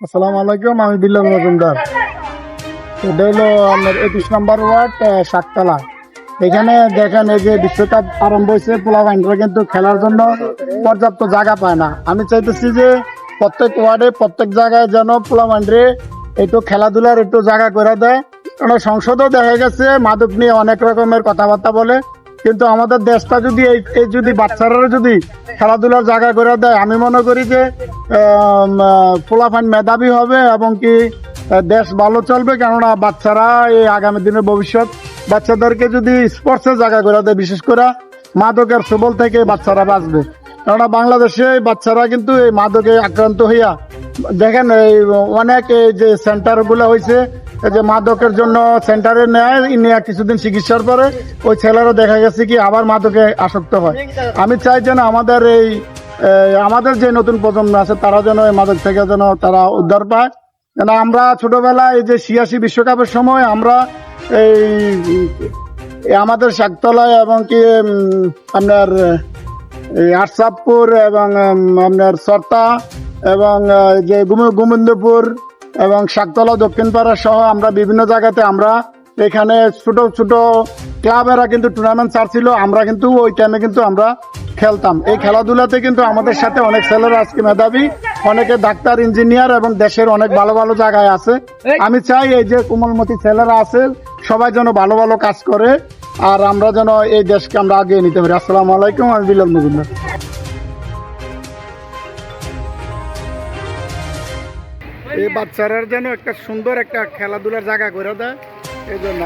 আসসালামু আলাইকুম, আমি বিল্লাল মজুমদার। এটা হলো আপনার 21 নম্বর ওয়ার্ড, শাকতলা। এখানে দেখেন, এই যে বিশ্বকাপ আরম্ভ হয়েছে, পোলাপাইনরা কিন্তু খেলার জন্য পর্যাপ্ত জায়গা পায় না। আমি চাইতেছি যে প্রত্যেক ওয়ার্ডে প্রত্যেক জায়গায় যেন পোলাপাইনরে একটু খেলাধুলার একটু জায়গা করে দেয়। কারণ সংসদও দেখা গেছে মাদক নিয়ে অনেক রকমের কথাবার্তা বলে, কিন্তু আমাদের দেশটা যদি এই যদি বাচ্চারা যদি খেলাধুলার জায়গা করে দেয়, আমি মনে করি যে পোলাপাইন মেধাবী হবে এবং কি দেশ ভালো চলবে। কেননা বাচ্চারা এই আগামী দিনের ভবিষ্যৎ, বাচ্চাদেরকে যদি স্পোর্টসের জায়গা করে দেয়, বিশেষ করে মাদকের সবল থেকে বাচ্চারা বাঁচবে। কেননা বাংলাদেশে বাচ্চারা কিন্তু এই মাদকে আক্রান্ত হইয়া দেখেন, এই অনেক এই যে সেন্টার গুলো হয়েছে, এই যে মাদকের জন্য সেন্টারে নেয়, নিয়ে কিছুদিন চিকিৎসার পরে ওই ছেলেরা দেখা গেছে কি আবার মাদকে আসক্ত হয়। আমি চাই যেন আমাদের আমাদের যে নতুন প্রজন্ম আছে তারা যেন এই মাদক থেকে যেন তারা উদ্ধার পায়। কেন আমরা ছোটবেলায় এই যে 86 বিশ্বকাপের সময় আমরা এই আমাদের শাকতলায় এবং কি আপনার এই আরসাবপুর এবং আপনার সর্তা এবং যে গোবিন্দপুর এবং শাকতলা দক্ষিণপাড়া সহ আমরা বিভিন্ন জায়গাতে আমরা এখানে ছোট ছোট ক্লাবেরা কিন্তু টুর্নামেন্ট ছাড়ছিল। আমরা কিন্তু ওই টাইমে কিন্তু আমরা খেলতাম। এই খেলাধুলাতে কিন্তু আমাদের সাথে অনেক ছেলেরা আজকে মেধাবী, অনেকে ডাক্তার, ইঞ্জিনিয়ার এবং দেশের অনেক ভালো ভালো জায়গায় আছে। আমি চাই এই যে কোমলমতি ছেলেরা আছে সবাই যেন ভালো ভালো কাজ করে, আর আমরা যেন এই দেশকে আমরা আগিয়ে নিতে পারি। আসসালামু আলাইকুম, আমি বিল্লাল মজুমদার। এই বাচ্চারা যেন একটা সুন্দর একটা খেলাধুলার জায়গা করে দেয়, এই জন্য।